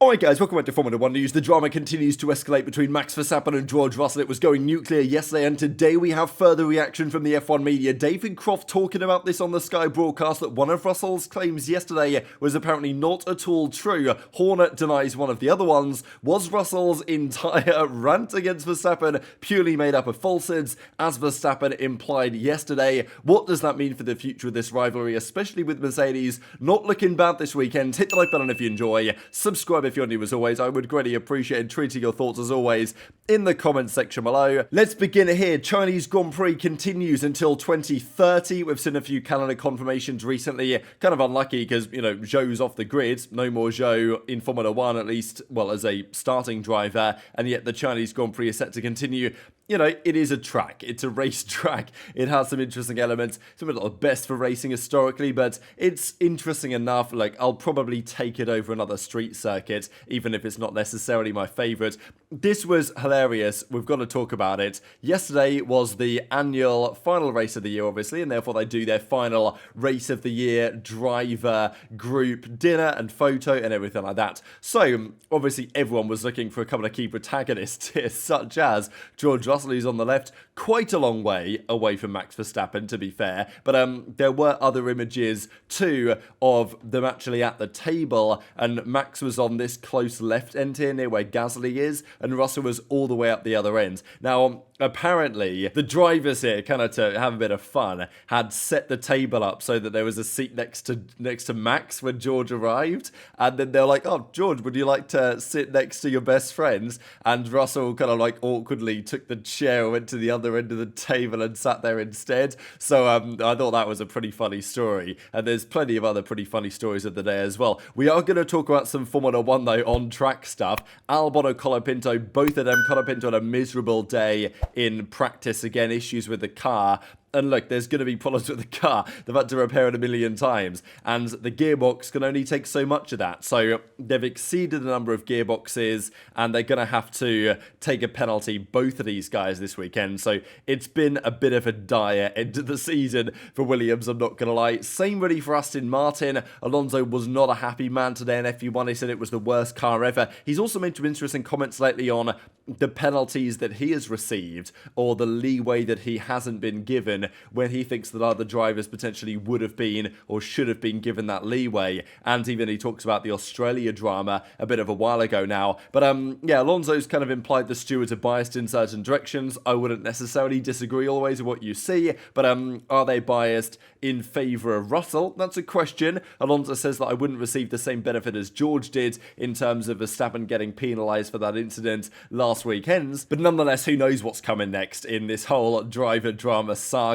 Alright guys, welcome back to Formula 1 News. The drama continues to escalate between Max Verstappen and George Russell. It was going nuclear yesterday, and today we have further reaction from the F1 media. David Croft talking about this on the Sky broadcast, that one of Russell's claims yesterday was apparently not at all true. Horner denies one of the other ones. Was Russell's entire rant against Verstappen purely made up of falsehoods, as Verstappen implied yesterday? What does that mean for the future of this rivalry, especially with Mercedes not looking bad this weekend? Hit the like button if you enjoy. Subscribe if you're new as always. I would greatly appreciate tweeting your thoughts as always in the comments section below. Let's begin here. Chinese Grand Prix continues until 2030. We've seen a few calendar confirmations recently. Kind of unlucky because, you know, Zhou's off the grid. No more Zhou in Formula 1, at least, well, as a starting driver. And yet the Chinese Grand Prix is set to continue. You know, it is a track. It's a race track. It has some interesting elements. It's not the best for racing historically, but it's interesting enough. Like, I'll probably take it over another street circuit, even if it's not necessarily my favourite. This was hilarious. We've got to talk about it. Yesterday was the annual final race of the year, obviously, and therefore they do their final race of the year driver group dinner and photo and everything like that. So, obviously, everyone was looking for a couple of key protagonists here, such as George Russell, who's on the left, quite a long way away from Max Verstappen, to be fair. But there were other images, too, of them actually at the table, and Max was on this close left end here, near where Gasly is, and Russell was all the way up the other end. Now, apparently, the drivers here, kind of to have a bit of fun, had set the table up so that there was a seat next to Max when George arrived, and then they're like, "Oh, George, would you like to sit next to your best friends?" And Russell kind of like awkwardly took the chair, went to the other end of the table and sat there instead. So I thought that was a pretty funny story, and there's plenty of other pretty funny stories of the day as well. We are going to talk about some Formula 1 though, on track stuff. Albon and Colapinto, both of them. Colapinto had a miserable day in practice, again, issues with the car. And look, there's going to be problems with the car. They've had to repair it a million times. And the gearbox can only take so much of that. So they've exceeded the number of gearboxes, and they're going to have to take a penalty, both of these guys, this weekend. So it's been a bit of a dire end to the season for Williams, I'm not going to lie. Same really for Aston Martin. Alonso was not a happy man today in FP1. He said it was the worst car ever. He's also made some interesting comments lately on the penalties that he has received, or the leeway that he hasn't been given, when he thinks that other drivers potentially would have been or should have been given that leeway. And even he talks about the Australia drama a bit of a while ago now. But yeah, Alonso's kind of implied the stewards are biased in certain directions. I wouldn't necessarily disagree always with what you see, but are they biased in favour of Russell? That's a question. Alonso says that I wouldn't receive the same benefit as George did in terms of Verstappen getting penalised for that incident last weekend. But nonetheless, who knows what's coming next in this whole driver drama saga.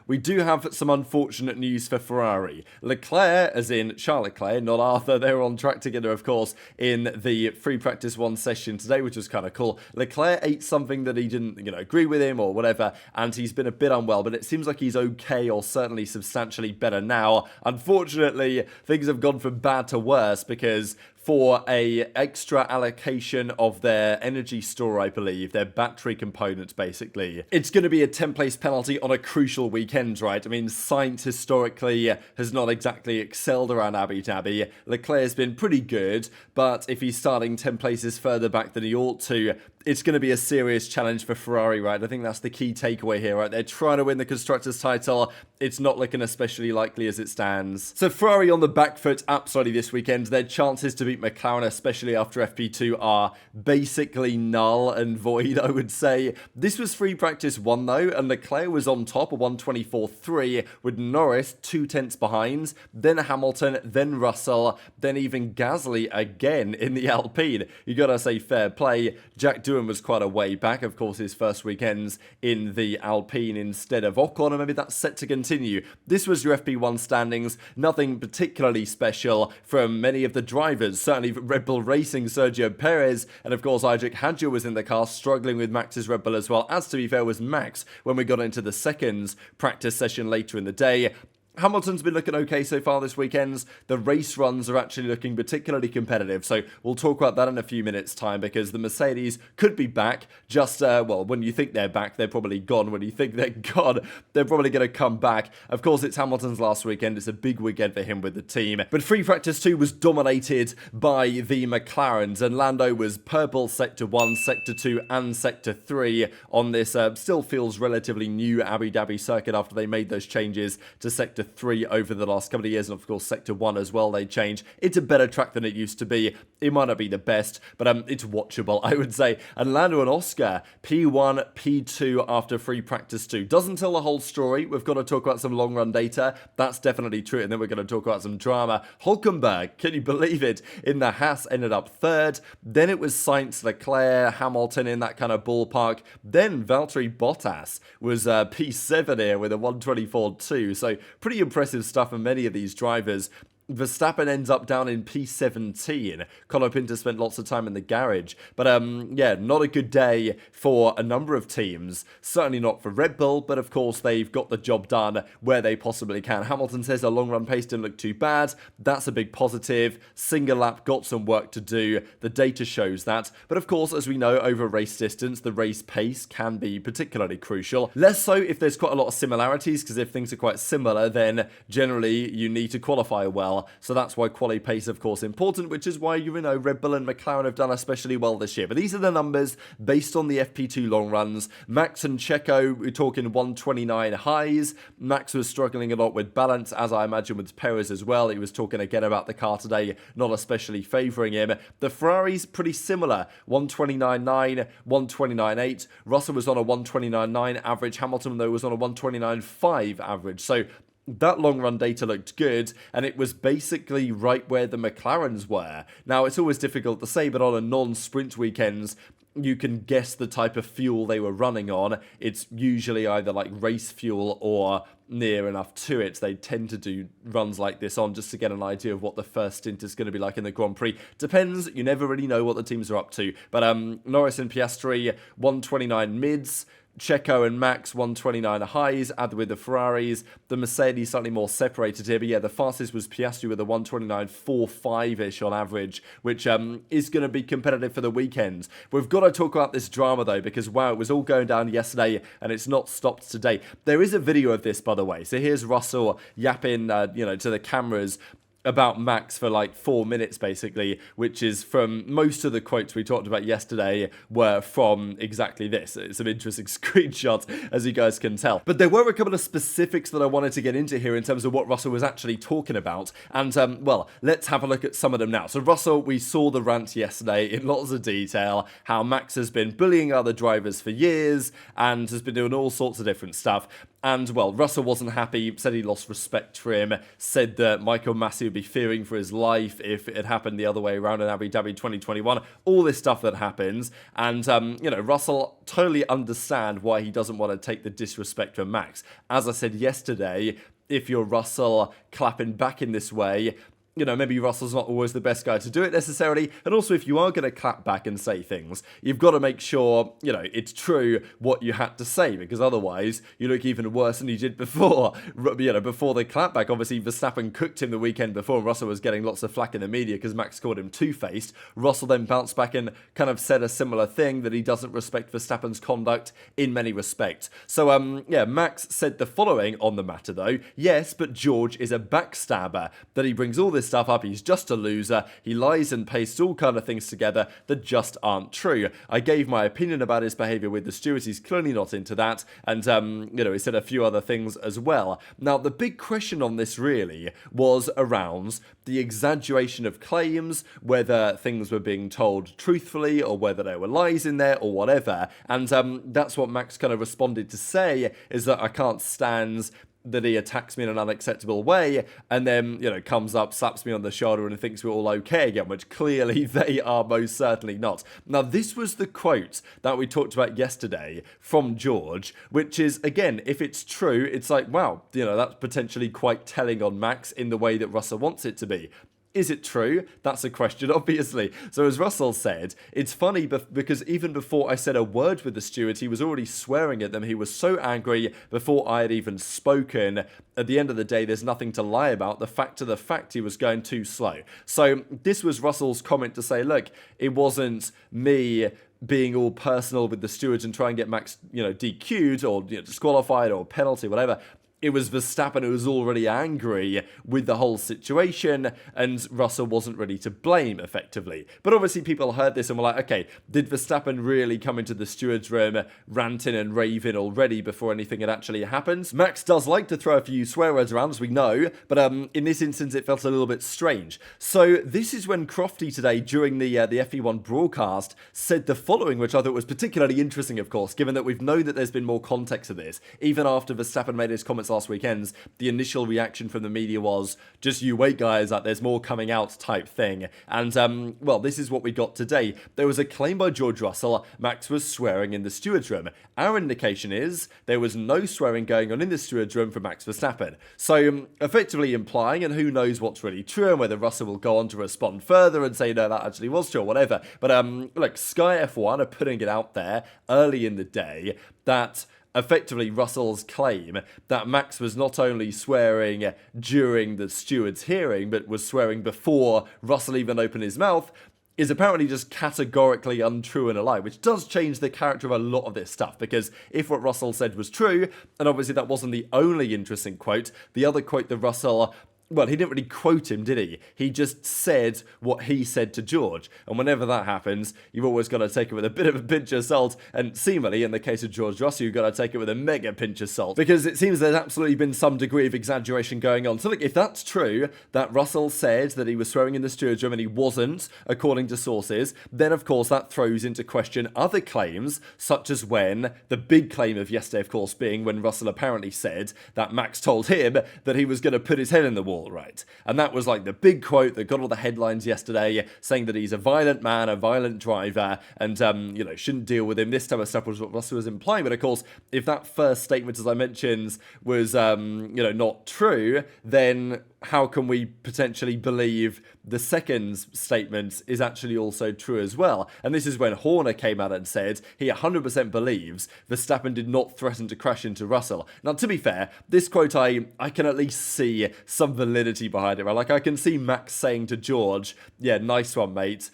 We do have some unfortunate news for Ferrari. Leclerc, as in Charles Leclerc, not Arthur, they were on track together, of course, in the free practice 1 session today, which was kind of cool. Leclerc ate something that he didn't, agree with him or whatever, and he's been a bit unwell, but it seems like he's okay, or certainly substantially better now. Unfortunately, things have gone from bad to worse, because for a extra allocation of their energy store, I believe, their battery components, basically, it's going to be a 10-place penalty on a crucial weekend, right? I mean, Sainz historically has not exactly excelled around Abu Dhabi. Leclerc's been pretty good, but if he's starting 10 places further back than he ought to, it's going to be a serious challenge for Ferrari, right? I think that's the key takeaway here, right? They're trying to win the Constructors' title. It's not looking especially likely as it stands. So Ferrari on the back foot absolutely this weekend. Their chances to beat McLaren, especially after FP2, are basically null and void, I would say. This was free practice 1, though, and Leclerc was on top, a 1:24.3, with Norris 2/10 behind, then Hamilton, then Russell, then even Gasly again in the Alpine. You gotta say fair play. Jack Doohan was quite a way back, of course, his first weekends in the Alpine instead of Ocon, and maybe that's set to continue. This was your FP1 standings, nothing particularly special from many of the drivers, certainly Red Bull Racing, Sergio Perez, and of course Isaac Hadjar was in the car, struggling with Max's Red Bull as well, as to be fair was Max when we got into the second practice session later in the day. Hamilton's been looking okay so far this weekend. The race runs are actually looking particularly competitive, so we'll talk about that in a few minutes' time, because the Mercedes could be back. Just, well, when you think they're back, they're probably gone. When you think they're gone, they're probably going to come back. Of course, it's Hamilton's last weekend. It's a big weekend for him with the team. But free practice 2 was dominated by the McLarens, and Lando was purple Sector 1, Sector 2, and Sector 3 on this still feels relatively new Abu Dhabi circuit after they made those changes to Sector 3 over the last couple of years, and of course Sector 1 as well they changed. It's a better track than it used to be. It might not be the best, but it's watchable, I would say. And Lando and Oscar, P1, P2 after free practice 2. Doesn't tell the whole story. We've got to talk about some long run data. That's definitely true, and then we're going to talk about some drama. Hulkenberg, can you believe it? In the Haas ended up 3rd. Then it was Sainz, Leclerc, Hamilton in that kind of ballpark. Then Valtteri Bottas was P7 here with a 124.2. So pretty impressive stuff from many of these drivers. Verstappen ends up down in P17. Colapinto spent lots of time in the garage. But, yeah, not a good day for a number of teams. Certainly not for Red Bull, but of course they've got the job done where they possibly can. Hamilton says a long run pace didn't look too bad. That's a big positive. Single lap got some work to do. The data shows that. But of course, as we know, over race distance, the race pace can be particularly crucial. Less so if there's quite a lot of similarities, because if things are quite similar, then generally you need to qualify well. So that's why quali pace, of course, important, which is why, you know, Red Bull and McLaren have done especially well this year. But these are the numbers based on the FP2 long runs. Max and Checo, we're talking 129 highs. Max was struggling a lot with balance, as I imagine with Perez as well. He was talking again about the car today, not especially favouring him. The Ferrari's pretty similar, 129.9, 129.8. Russell was on a 129.9 average. Hamilton, though, was on a 129.5 average. So that long run data looked good, and it was basically right where the McLarens were. Now, it's always difficult to say, but on a non-sprint weekends, you can guess the type of fuel they were running on. It's usually either like race fuel or near enough to it. They tend to do runs like this on just to get an idea of what the first stint is going to be like in the Grand Prix. Depends, you never really know what the teams are up to. But Norris and Piastri, 129 mids. Checo and Max, 129 highs, add with the Ferraris. The Mercedes slightly more separated here, but yeah, the fastest was Piastri with a 129.45-ish on average, which is going to be competitive for the weekend. We've got to talk about this drama, though, because, wow, it was all going down yesterday, and it's not stopped today. There is a video of this, by the way. So here's Russell yapping, to the cameras about Max for like 4 minutes, basically, which is from most of the quotes we talked about yesterday were from exactly this. It's some interesting screenshots, as you guys can tell. But there were a couple of specifics that I wanted to get into here in terms of what Russell was actually talking about. And, well, let's have a look at some of them now. So Russell, we saw the rant yesterday in lots of detail, how Max has been bullying other drivers for years and has been doing all sorts of different stuff. And, well, Russell wasn't happy, said he lost respect for him, said that Michael Masi would be fearing for his life if it had happened the other way around in Abu Dhabi 2021, all this stuff that happens. And, Russell totally understand why he doesn't want to take the disrespect from Max. As I said yesterday, if you're Russell clapping back in this way, maybe Russell's not always the best guy to do it necessarily. And also, if you are going to clap back and say things, you've got to make sure, it's true what you had to say, because otherwise you look even worse than you did before, before the clapback. Obviously, Verstappen cooked him the weekend before, and Russell was getting lots of flack in the media because Max called him two-faced. Russell then bounced back and kind of said a similar thing, that he doesn't respect Verstappen's conduct in many respects. So, Max said the following on the matter, though. Yes, but George is a backstabber, that he brings all this stuff up, he's just a loser, he lies and pastes all kind of things together that just aren't true. I gave my opinion about his behaviour with the stewards, he's clearly not into that, and he said a few other things as well. Now, the big question on this really was around the exaggeration of claims, whether things were being told truthfully or whether there were lies in there or whatever, and that's what Max kind of responded to say, is that I can't stand that he attacks me in an unacceptable way, and then, comes up, slaps me on the shoulder and thinks we're all okay again, which clearly they are most certainly not. Now, this was the quote that we talked about yesterday from George, which is, again, if it's true, it's like, wow, that's potentially quite telling on Max in the way that Russell wants it to be. Is it true? That's a question, obviously. So as Russell said, it's funny because even before I said a word with the steward, he was already swearing at them. He was so angry before I had even spoken. At the end of the day, there's nothing to lie about. The fact of the fact, he was going too slow. So this was Russell's comment to say, look, it wasn't me being all personal with the stewards and trying to get Max, DQ'd or disqualified or penalty, whatever. It was Verstappen who was already angry with the whole situation, and Russell wasn't ready to blame, effectively. But obviously people heard this and were like, okay, did Verstappen really come into the steward's room ranting and raving already before anything had actually happened? Max does like to throw a few swear words around, as we know, but in this instance it felt a little bit strange. So this is when Crofty today, during the FE1 broadcast, said the following, which I thought was particularly interesting, of course, given that we've known that there's been more context to this. Even after Verstappen made his comments last weekends, the initial reaction from the media was, just you wait guys, like there's more coming out type thing. And well, this is what we got today. There was a claim by George Russell, Max was swearing in the steward's room. Our indication is there was no swearing going on in the steward's room for Max Verstappen. So effectively implying, and who knows what's really true and whether Russell will go on to respond further and say no, that actually was true or whatever. But look, Sky F1 are putting it out there early in the day that effectively Russell's claim that Max was not only swearing during the steward's hearing, but was swearing before Russell even opened his mouth, is apparently just categorically untrue and a lie, which does change the character of a lot of this stuff, because if what Russell said was true, and obviously that wasn't the only interesting quote, the other quote that Russell... Well, he didn't really quote him, did he? He just said what he said to George. And whenever that happens, you've always got to take it with a bit of a pinch of salt. And seemingly, in the case of George Russell, you've got to take it with a mega pinch of salt. Because it seems there's absolutely been some degree of exaggeration going on. So look, if that's true, that Russell said that he was swearing in the steward's room and he wasn't, according to sources, then of course that throws into question other claims, such as when, the big claim of yesterday, of course, being when Russell apparently said that Max told him that he was going to put his head in the wall. Right. And that was like the big quote that got all the headlines yesterday, saying that he's a violent man, a violent driver, and, shouldn't deal with him. This type of stuff was what Russell was implying. But of course, if that first statement, as I mentioned, was, not true, then how can we potentially believe the second statement is actually also true as well? And this is when Horner came out and said he 100% believes Verstappen did not threaten to crash into Russell. Now, to be fair, this quote, I can at least see some validity behind it, right? Like, I can see Max saying to George, yeah, nice one, mate.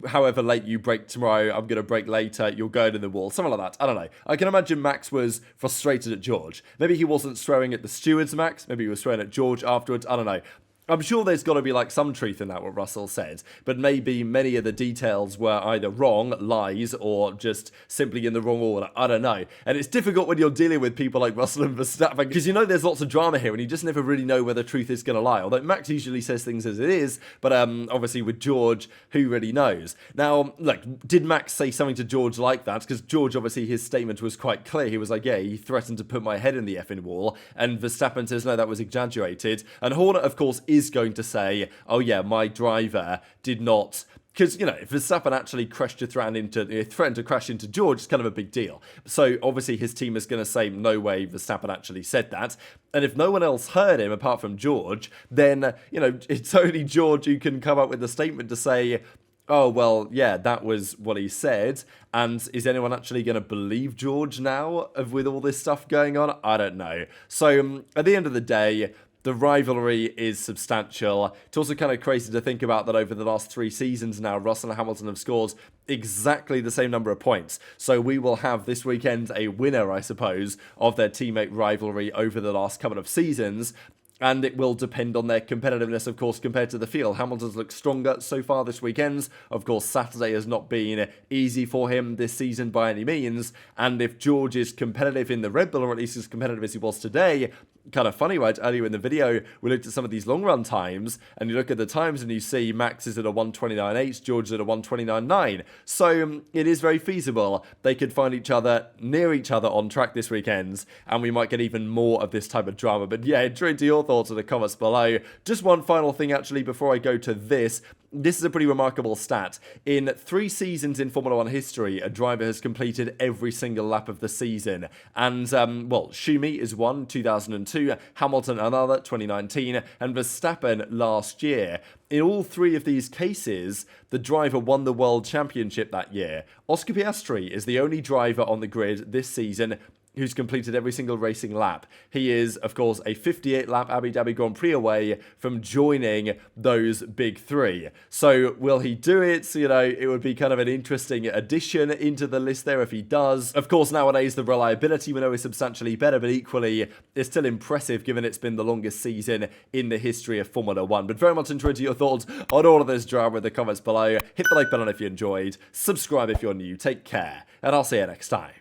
However late you break tomorrow, I'm going to break later, you'll go into the wall. Something like that. I don't know. I can imagine Max was frustrated at George. Maybe he wasn't swearing at the stewards, Max. Maybe he was swearing at George afterwards. I don't know. I'm sure there's got to be like some truth in that, what Russell said, but maybe many of the details were either wrong, lies, or just simply in the wrong order. I don't know. And it's difficult when you're dealing with people like Russell and Verstappen, because there's lots of drama here and you just never really know where the truth is going to lie. Although Max usually says things as it is, but obviously with George, who really knows? Now, look, did Max say something to George like that? Because George, obviously, his statement was quite clear. He was like, yeah, he threatened to put my head in the effing wall. And Verstappen says, no, that was exaggerated. And Horner, of course, is going to say, oh yeah, my driver did not... Because, if Verstappen actually threatened to crash into George, it's kind of a big deal. So, obviously, his team is going to say, no way, Verstappen actually said that. And if no one else heard him, apart from George, then, it's only George who can come up with a statement to say, oh, well, yeah, that was what he said. And is anyone actually going to believe George now, with all this stuff going on? I don't know. So, at the end of the day... The rivalry is substantial. It's also kind of crazy to think about that over the last 3 seasons now, Russell and Hamilton have scored exactly the same number of points. So we will have this weekend a winner, I suppose, of their teammate rivalry over the last couple of seasons. And it will depend on their competitiveness, of course, compared to the field. Hamilton's looked stronger so far this weekend. Of course, Saturday has not been easy for him this season by any means. And if George is competitive in the Red Bull, or at least as competitive as he was today, kind of funny, right? Earlier in the video, we looked at some of these long-run times, and you look at the times and you see Max is at a 1:29.8, George is at a 1:29.9. So it is very feasible they could find each other, near each other on track this weekend, and we might get even more of this type of drama. But yeah, true to your thoughts in the comments below. Just one final thing actually before I go to this. This is a pretty remarkable stat. In 3 seasons in Formula 1 history, a driver has completed every single lap of the season. And, well, Schumi is one, 2002, Hamilton another, 2019, and Verstappen last year. In all 3 of these cases, the driver won the World Championship that year. Oscar Piastri is the only driver on the grid this season who's completed every single racing lap. He is, of course, a 58-lap Abu Dhabi Grand Prix away from joining those big 3. So, will he do it? You know, it would be kind of an interesting addition into the list there if he does. Of course, nowadays, the reliability we know is substantially better, but equally, it's still impressive given it's been the longest season in the history of Formula 1. But very much interested in your thoughts on all of this drama in the comments below. Hit the like button if you enjoyed. Subscribe if you're new. Take care, and I'll see you next time.